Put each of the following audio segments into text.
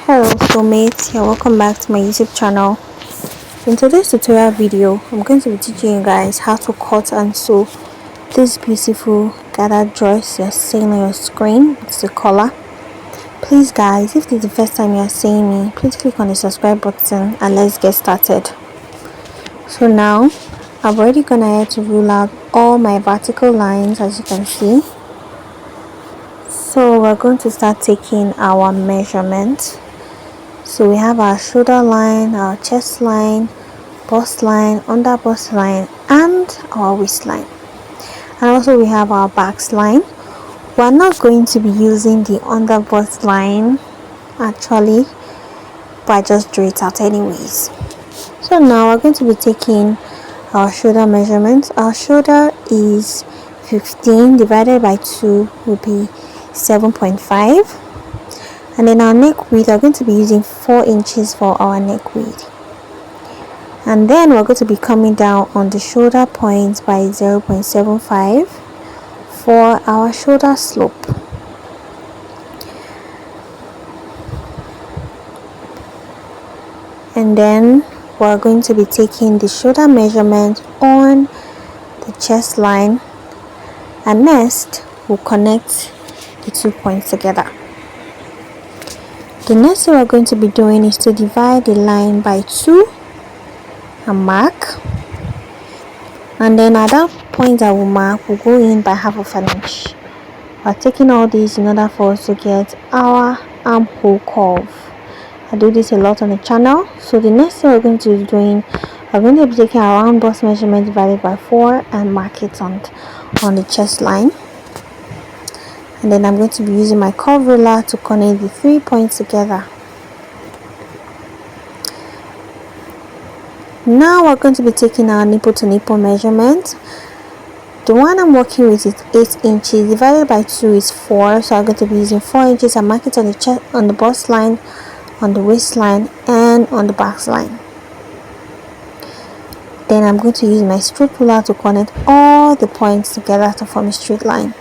Hello soulmates, you're welcome back to my YouTube channel. In today's tutorial video, I'm going to be teaching you guys how to cut and sew this beautiful gathered dress you're seeing on your screen with the collar. Please guys, if this is the first time you're seeing me, please click on the subscribe button and let's get started. So now, I've already gone ahead to rule out all my vertical lines, as you can see. So we're going to start taking our measurements. So we have our shoulder line, our chest line, bust line, under bust line, and our waistline. And also we have our back line. We're not going to be using the under bust line actually, but I just drew it out anyways. So now we're going to be taking our shoulder measurements. Our shoulder is 15 divided by 2 will be 7.5. And then our neck width, we're going to be using 4 inches for our neck width. And then we're going to be coming down on the shoulder points by 0.75 for our shoulder slope. And then we're going to be taking the shoulder measurement on the chest line, and next we'll connect the 2 points together. The next thing we're going to be doing is to divide the line by 2 and mark, and then at that point that we'll mark, we'll go in by half of an inch. We're taking all these in order for us to get our armhole curve. I do this a lot on the channel. So the next thing we're going to be doing, we're going to be taking our round bust measurement divided by 4 and mark it on the chest line. And then I'm going to be using my curve ruler to connect the 3 points together. Now we're going to be taking our nipple to nipple measurement. The one I'm working with is 8 inches divided by 2 is 4, so I'm going to be using 4 inches and mark it on the chest, on the bust line, on the waistline, and on the back line. Then I'm going to use my straight ruler to connect all the points together to form a straight line.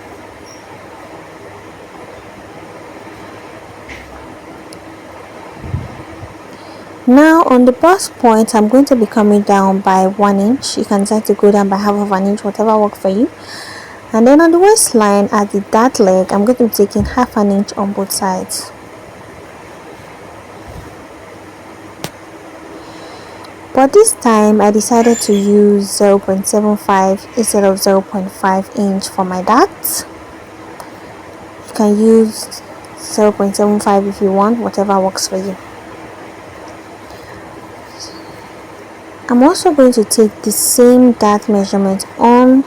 Now on the bust point, I'm going to be coming down by 1 inch. You can decide to go down by half of an inch, whatever works for you. And then on the waistline at the dart leg, I'm going to be taking half an inch on both sides. But this time I decided to use 0.75 instead of 0.5 inch for my darts. You can use 0.75 if you want, whatever works for you. I'm also going to take the same dart measurement on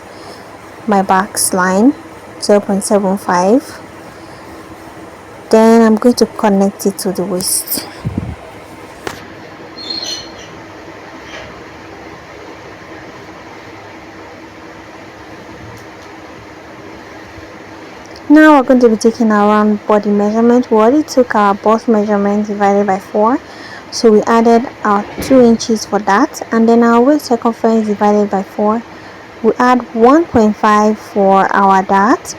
my back line, 0.75. Then I'm going to connect it to the waist. Now we're going to be taking our round body measurement. We already took our bust measurement divided by 4. So we added our 2 inches for that, and then our waist circumference divided by 4. We add 1.5 for our dart,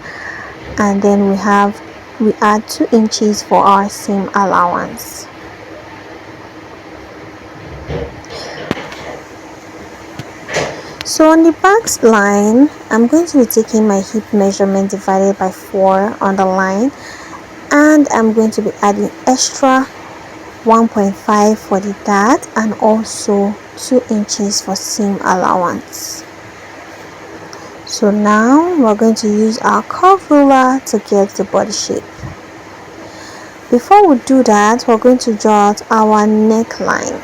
and then we add 2 inches for our seam allowance. So on the back line, I'm going to be taking my hip measurement divided by 4 on the line, and I'm going to be adding extra 1.5 for the dart and also 2 inches for seam allowance. So now we're going to use our curve ruler to get the body shape. Before we do that, we're going to draw out our neckline.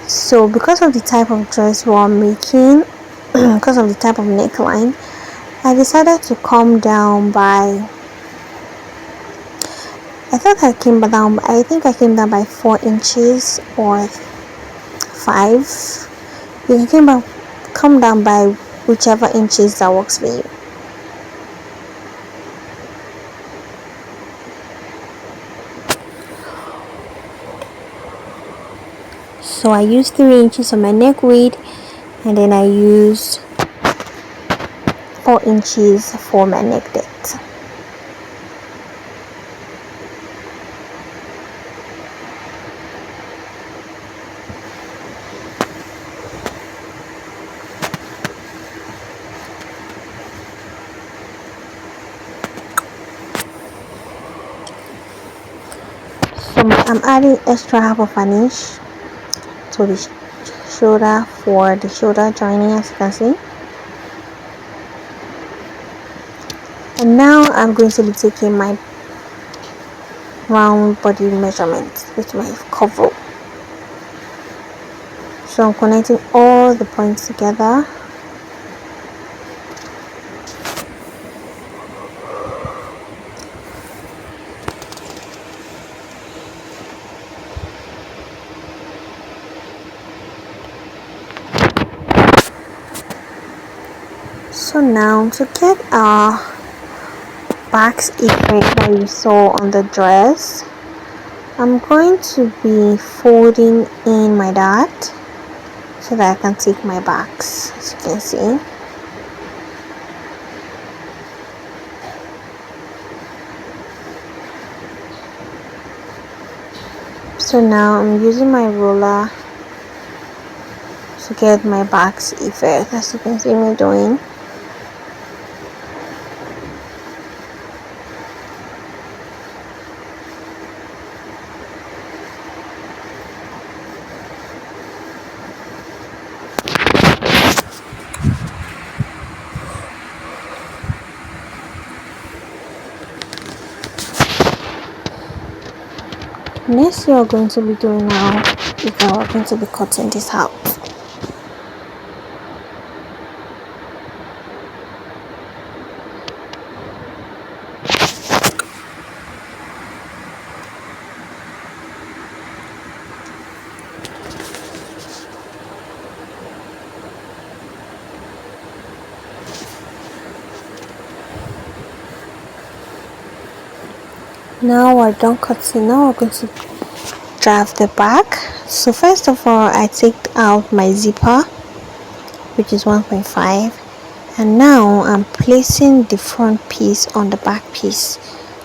So because of the type of dress we're making, because of the type of neckline, I decided to come down by, I think I came down by 4 inches or 5. You can come down by whichever inches that works for you. So I used 3 inches on my neck width, and then I used 4 inches for my neck depth. So I'm adding extra half of an inch to the shoulder for the shoulder joining, as you can see. And now I'm going to be taking my round body measurement with my cover. So I'm connecting all the points together. So now to get our back's effect that you saw on the dress, I'm going to be folding in my dart so that I can take my backs, as you can see. So now I'm using my roller to get my back's effect, as you can see me doing. Next thing we're going to be doing now is that we're going to be cutting this out. Now we're done cutting. Now we're going to draft the back. So first of all, I take out my zipper, which is 1.5, and now I'm placing the front piece on the back piece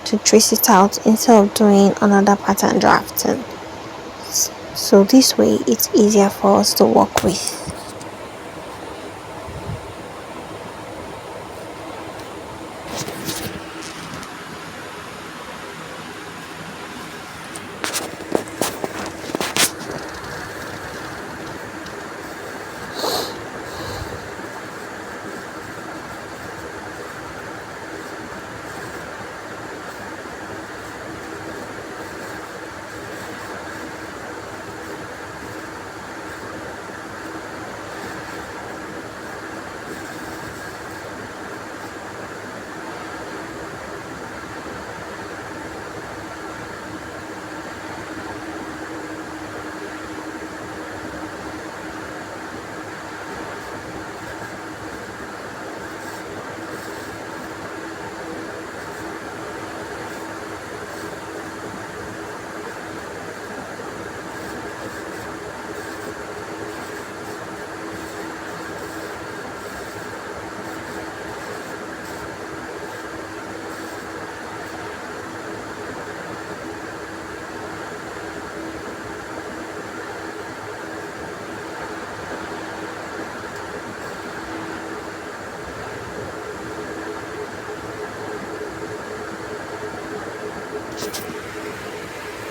to trace it out instead of doing another pattern drafting. So this way it's easier for us to work with.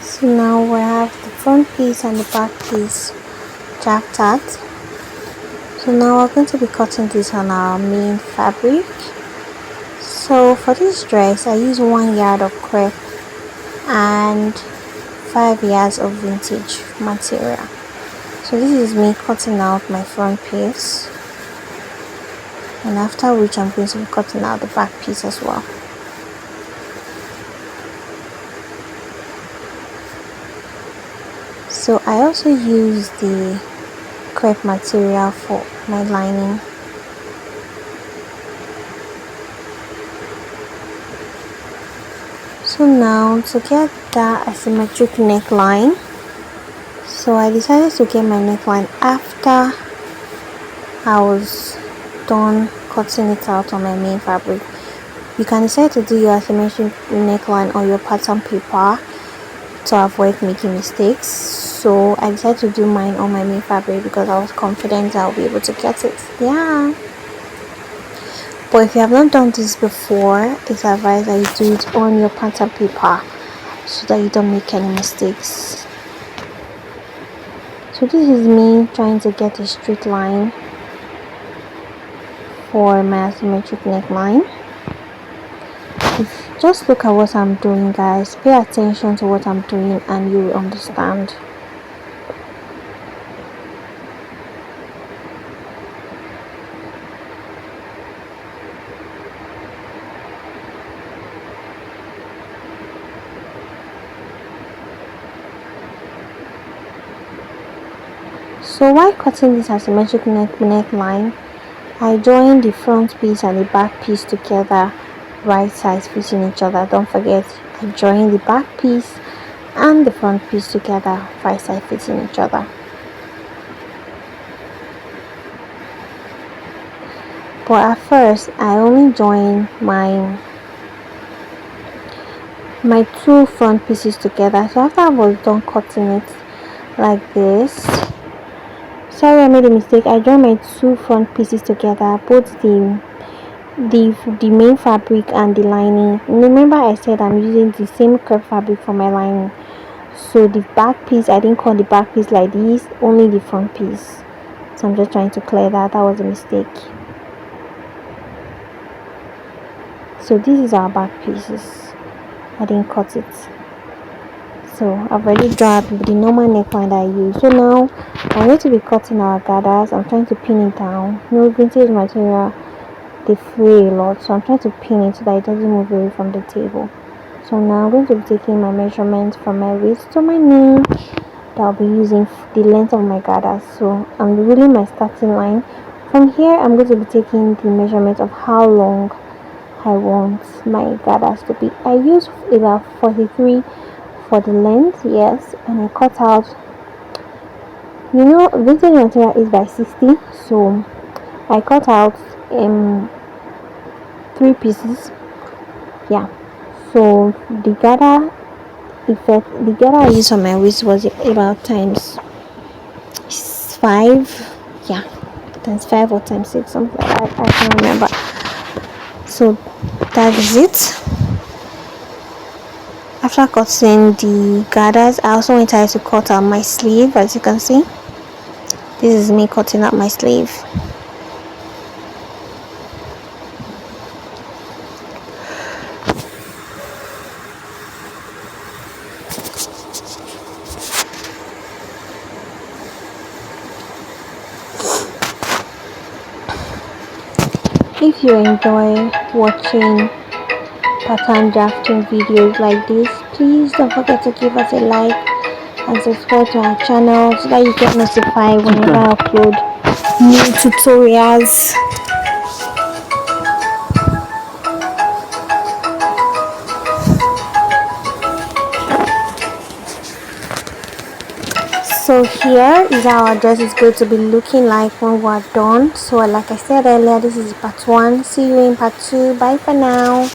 So now we have the front piece and the back piece drafted. So now we're going to be cutting this on our main fabric. So for this dress, I use 1 yard of crepe and 5 yards of vintage material. So this is me cutting out my front piece, and after which I'm going to be cutting out the back piece as well. So I also use the crepe material for my lining. So now to get that asymmetric neckline, so I decided to get my neckline after I was done cutting it out on my main fabric. You can decide to do your asymmetric neckline on your pattern paper to avoid making mistakes. So I decided to do mine on my main fabric because I was confident I'll be able to get it. Yeah. But if you have not done this before, it's advised that you do it on your pattern paper so that you don't make any mistakes. So this is me trying to get a straight line for my asymmetric neckline. Just look at what I'm doing, guys. Pay attention to what I'm doing and you will understand. So while cutting this asymmetric neckline, I join the front piece and the back piece together, right sides facing each other. Don't forget, I join the back piece and the front piece together, right side facing each other. But at first, I only join my two front pieces together. So after I was done cutting it like this, sorry, I made a mistake. I joined my two front pieces together, both the main fabric and the lining. Remember I said I'm using the same crepe fabric for my lining. So the back piece, I didn't cut the back piece like this, only the front piece. So I'm just trying to clear that. That was a mistake. So this is our back pieces. I didn't cut it. So I've already drawn the normal neckline that I use. So now I'm going to be cutting our gathers. I'm trying to pin it down. Vintage material, they fray a lot, so I'm trying to pin it so that it doesn't move away from the table. So now I'm going to be taking my measurement from my waist to my knee. That I'll be using the length of my gathers. So I'm really my starting line. From here, I'm going to be taking the measurement of how long I want my gathers to be. I use about 43 for the length, yes, and I cut out, vintage material is by 60, so I cut out 3 pieces. Yeah, so the gather I used on my waist was about times 5, yeah, times 5 or times 6, something like that. I can't remember. So that is it. After cutting the gathers, I also went ahead to cut out my sleeve. As you can see, this is me cutting out my sleeve. If you enjoy watching pattern drafting videos like this, please don't forget to give us a like and subscribe to our channel so that you get notified whenever I upload new tutorials. So here is how our dress is going to be looking like when we're done. So like I said earlier, this is part 1. See you in part 2. Bye for now.